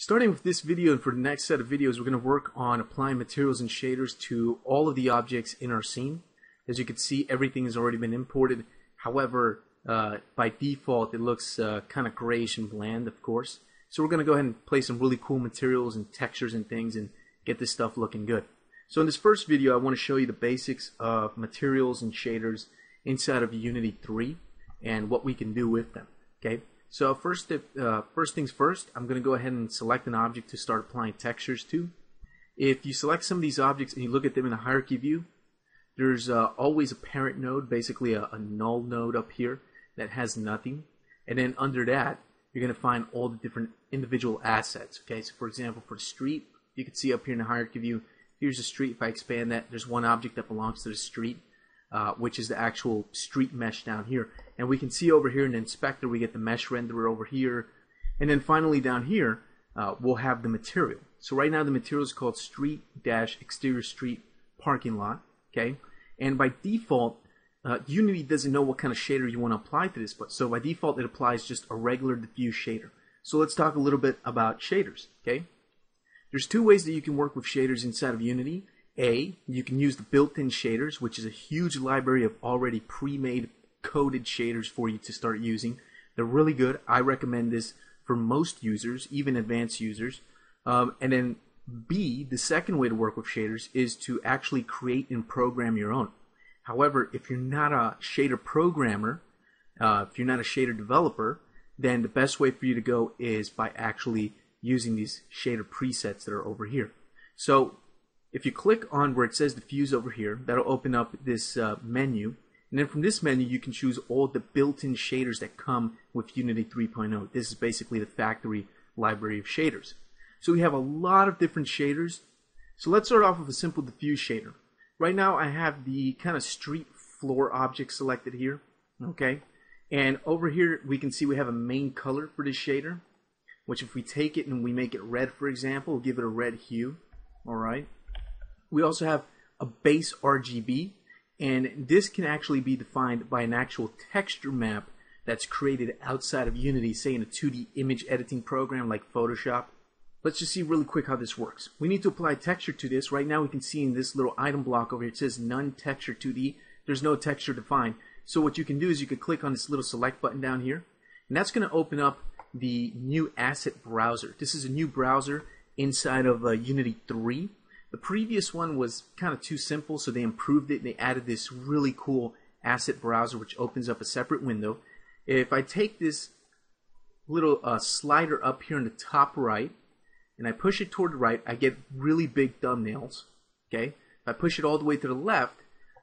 Starting with this video and for the next set of videos, we're going to work on applying materials and shaders to all of the objects in our scene. As you can see, everything has already been imported. However, by default, it looks kind of grayish and bland, of course. So we're going to go ahead and place some really cool materials and textures and things and get this stuff looking good. So in this first video, I want to show you the basics of materials and shaders inside of Unity 3 and what we can do with them. Okay. So first things first, I'm going to go ahead and select an object to start applying textures to. If you select some of these objects and you look at them in the hierarchy view, there's always a parent node, basically a null node up here that has nothing. And then under that, you're going to find all the different individual assets. Okay, so for example, for street, you can see up here in the hierarchy view, here's a street. If I expand that, there's one object that belongs to the street, which is the actual street mesh down here. And we can see over here in the inspector, we get the mesh renderer over here. And then finally down here, we'll have the material. So right now the material is called street-exterior street parking lot. Okay, and by default, Unity doesn't know what kind of shader you want to apply to this, but so by default it applies just a regular diffuse shader. So let's talk a little bit about shaders. Okay, there's two ways that you can work with shaders inside of Unity. A, you can use the built-in shaders, which is a huge library of already pre-made coded shaders for you to start using. They're really good. I recommend this for most users, even advanced users. And then B, the second way to work with shaders is to actually create and program your own. However, if you're not a shader programmer, if you're not a shader developer, then the best way for you to go is by actually using these shader presets that are over here. So if you click on where it says diffuse over here, that'll open up this menu. And then from this menu, you can choose all the built-in shaders that come with Unity 3.0. This is basically the factory library of shaders. So we have a lot of different shaders. So let's start off with a simple diffuse shader. Right now I have the kind of street floor object selected here. Okay. And over here we can see we have a main color for this shader, which if we take it and we make it red, for example, we'll give it a red hue. Alright. We also have a base RGB, and this can actually be defined by an actual texture map that's created outside of Unity, say in a 2D image editing program like Photoshop. Let's just see really quick how this works. We need to apply texture to this. Right now we can see in this little item block over here, it says none texture 2D. There's no texture defined. So what you can do is you can click on this little select button down here, and that's going to open up the new asset browser. This is a new browser inside of Unity 3. The previous one was kind of too simple, so they improved it and they added this really cool asset browser which opens up a separate window. If I take this little slider up here in the top right and I push it toward the right, I get really big thumbnails. Okay? If I push it all the way to the left,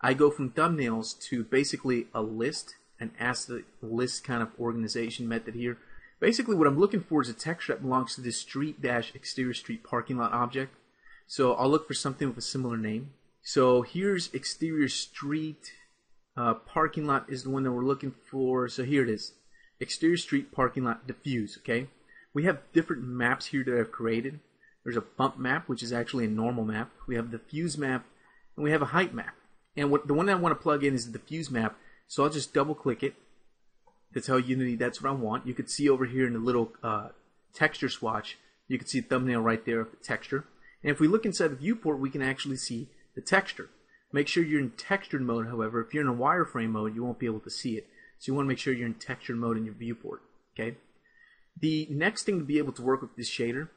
I go from thumbnails to basically a list, an asset list kind of organization method here. Basically what I'm looking for is a texture that belongs to this street-exterior street parking lot object. So I'll look for something with a similar name. So here's exterior street parking lot is the one that we're looking for. So here it is. Exterior street parking lot diffuse. Okay. We have different maps here that I've created. There's a bump map, which is actually a normal map. We have a diffuse map, and we have a height map. And the one I want to plug in is the diffuse map. So I'll just double click it to tell Unity that's what I want. You can see over here in the little texture swatch, you can see the thumbnail right there of the texture. And if we look inside the viewport, we can actually see the texture. Make sure you're in textured mode, however. If you're in a wireframe mode, you won't be able to see it. So you want to make sure you're in textured mode in your viewport. Okay. The next thing to be able to work with this shader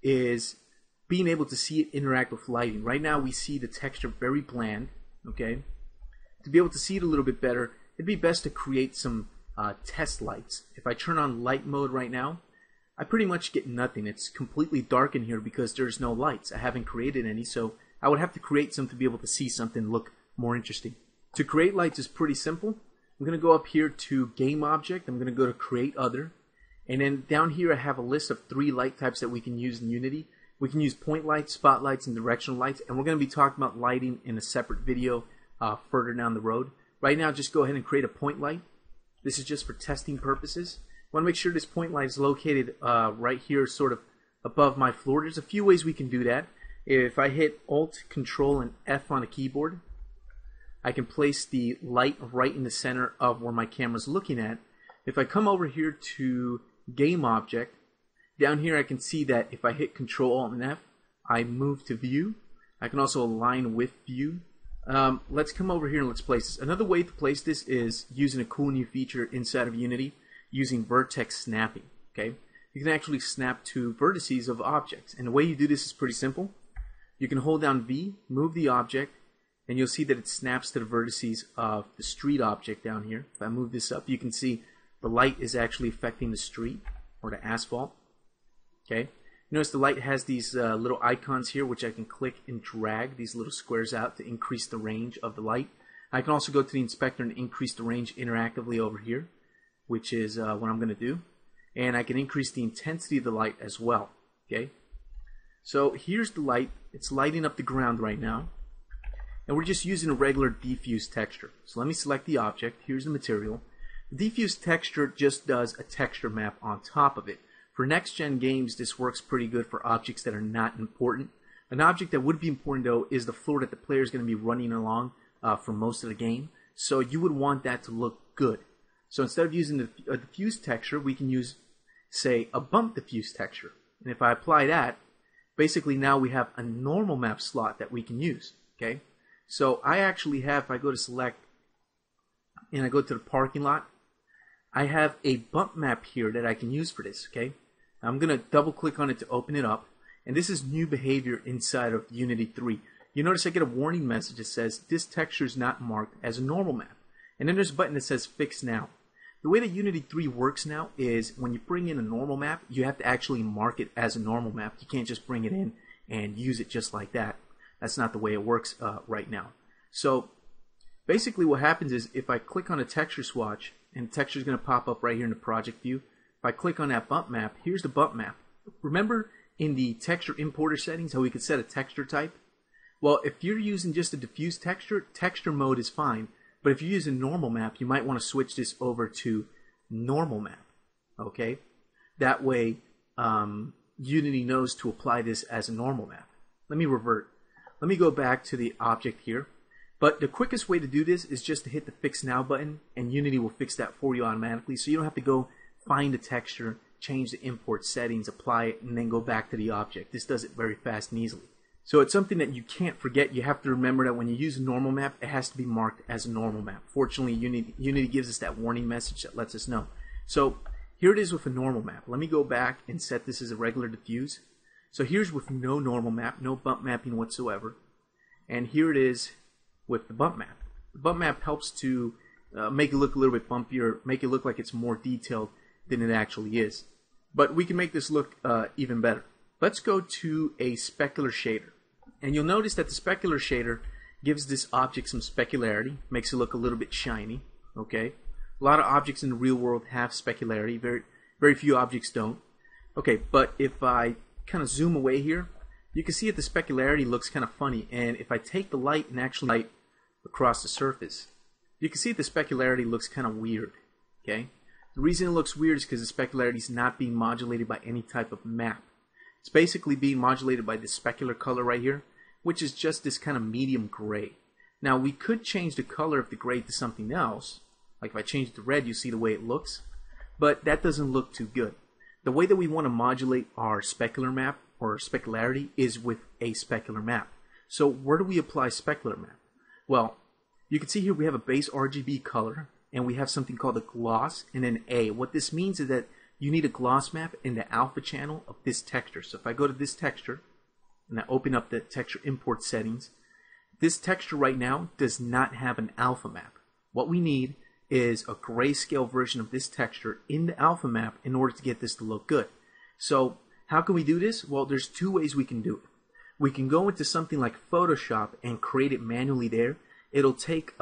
is being able to see it interact with lighting. Right now we see the texture very bland. Okay. To be able to see it a little bit better, it'd be best to create some test lights. If I turn on light mode right now, I pretty much get nothing. It's completely dark in here because there's no lights. I haven't created any, so I would have to create some to be able to see something look more interesting. To create lights is pretty simple. I'm going to go up here to Game Object. I'm going to go to Create Other. And then down here I have a list of 3 light types that we can use in Unity. We can use point lights, spotlights, and directional lights. And we're going to be talking about lighting in a separate video further down the road. Right now, just go ahead and create a point light. This is just for testing purposes. I want to make sure this point light is located right here, sort of above my floor. There's a few ways we can do that. If I hit Alt, Control, and F on a keyboard, I can place the light right in the center of where my camera's looking at. If I come over here to Game Object, Down here I can see that if I hit Control Alt and F, I move to view. I can also align with view. Let's come over here and let's place this. Another way to place this is using a cool new feature inside of Unity using vertex snapping. Okay, you can actually snap to vertices of objects, and the way you do this is pretty simple. You can hold down V, move the object, and you'll see that it snaps to the vertices of the street object down here. If I move this up, you can see the light is actually affecting the street or the asphalt. Okay, notice the light has these little icons here, which I can click and drag these little squares out to increase the range of the light. I can also go to the inspector and increase the range interactively over here, which is what I'm going to do. And I can increase the intensity of the light as well. Okay, so here's the light. It's lighting up the ground right now. And we're just using a regular diffuse texture. So let me select the object. Here's the material. The diffuse texture just does a texture map on top of it. For next-gen games, this works pretty good for objects that are not important. An object that would be important, though, is the floor that the player is going to be running along for most of the game. So you would want that to look good. So instead of using a diffuse texture, we can use, say, a bump diffuse texture. And if I apply that, basically now we have a normal map slot that we can use. Okay? So I actually have, if I go to select and I go to the parking lot, I have a bump map here that I can use for this. Okay? I'm going to double click on it to open it up, and this is new behavior inside of Unity 3. You notice I get a warning message that says this texture is not marked as a normal map, and then there's a button that says fix now. The way that Unity 3 works now is when you bring in a normal map, you have to actually mark it as a normal map. You can't just bring it in and use it just like that. That's not the way it works right now. So basically what happens is if I click on a texture swatch, and the texture is going to pop up right here in the project view. If I click on that bump map, here's the bump map. Remember in the texture importer settings how we could set a texture type? Well, if you're using just a diffuse texture, texture mode is fine. But if you're using normal map, you might want to switch this over to normal map. Okay? That way, Unity knows to apply this as a normal map. Let me revert. Let me go back to the object here. But the quickest way to do this is just to hit the Fix Now button, and Unity will fix that for you automatically. So you don't have to go find the texture, change the import settings, apply it, and then go back to the object. This does it very fast and easily. So it's something that you can't forget. You have to remember that when you use a normal map, it has to be marked as a normal map. Fortunately, Unity gives us that warning message that lets us know. So here it is with a normal map. Let me go back and set this as a regular diffuse. So here's with no normal map, no bump mapping whatsoever. And here it is with the bump map. The bump map helps to make it look a little bit bumpier, make it look like it's more detailed than it actually is. But we can make this look even better. Let's go to a specular shader. And you'll notice that the specular shader gives this object some specularity, makes it look a little bit shiny. Okay, a lot of objects in the real world have specularity. Very few objects don't. Okay, but if I kind of zoom away here, you can see that the specularity looks kind of funny. And if I take the light and actually light across the surface, you can see that the specularity looks kind of weird. Okay, the reason it looks weird is because the specularity is not being modulated by any type of map. It's basically being modulated by this specular color right here, which is just this kind of medium gray. Now we could change the color of the gray to something else. Like if I change it to red, you see the way it looks. But that doesn't look too good. The way that we want to modulate our specular map or specularity is with a specular map. So where do we apply specular map? Well, you can see here we have a base RGB color, and we have something called a gloss and an A. What this means is that you need a gloss map in the alpha channel of this texture. So if I go to this texture and I open up the texture import settings, this texture right now does not have an alpha map. What we need is a grayscale version of this texture in the alpha map in order to get this to look good. So how can we do this? Well, there's two ways we can do it. We can go into something like Photoshop and create it manually there. It'll take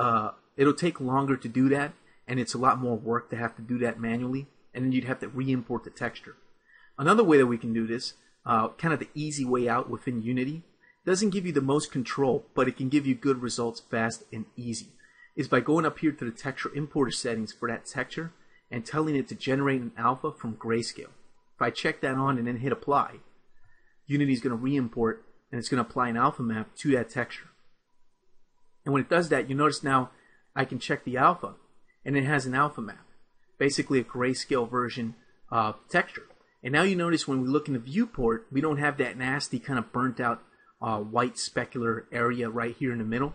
longer to do that, and it's a lot more work to have to do that manually, and then you'd have to re-import the texture. Another way that we can do this, kind of the easy way out within Unity, doesn't give you the most control, but it can give you good results fast and easy, is by going up here to the texture importer settings for that texture and telling it to generate an alpha from grayscale. If I check that on and then hit apply, Unity is going to re-import and it's going to apply an alpha map to that texture. And when it does that, you notice now I can check the alpha and it has an alpha map, basically a grayscale version of texture. And now you notice when we look in the viewport, we don't have that nasty kind of burnt out white specular area right here in the middle.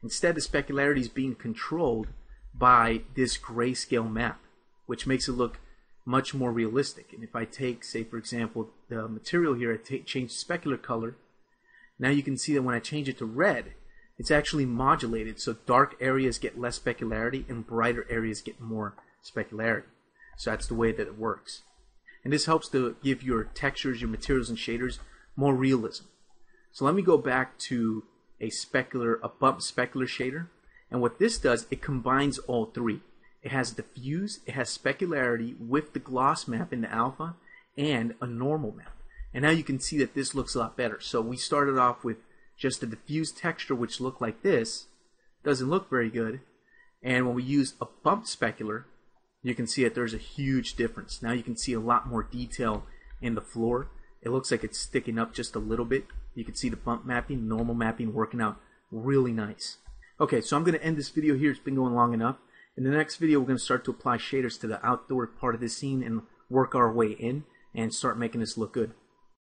Instead, the specularity is being controlled by this grayscale map, which makes it look much more realistic. And if I take, say for example, the material here, I change the specular color, now you can see that when I change it to red, it's actually modulated, so dark areas get less specularity and brighter areas get more specularity. So that's the way that it works. And this helps to give your textures, your materials and shaders more realism. So let me go back to a bump specular shader, and what this does, it combines all three. It has diffuse, it has specularity with the gloss map in the alpha, and a normal map. And now you can see that this looks a lot better. So we started off with just a diffuse texture which looked like this. Doesn't look very good. And when we use a bump specular, you can see that there's a huge difference. Now you can see a lot more detail in the floor. It looks like it's sticking up just a little bit. You can see the bump mapping, normal mapping working out really nice. Okay, so I'm going to end this video here. It's been going long enough. In the next video, we're going to start to apply shaders to the outdoor part of the scene and work our way in and start making this look good.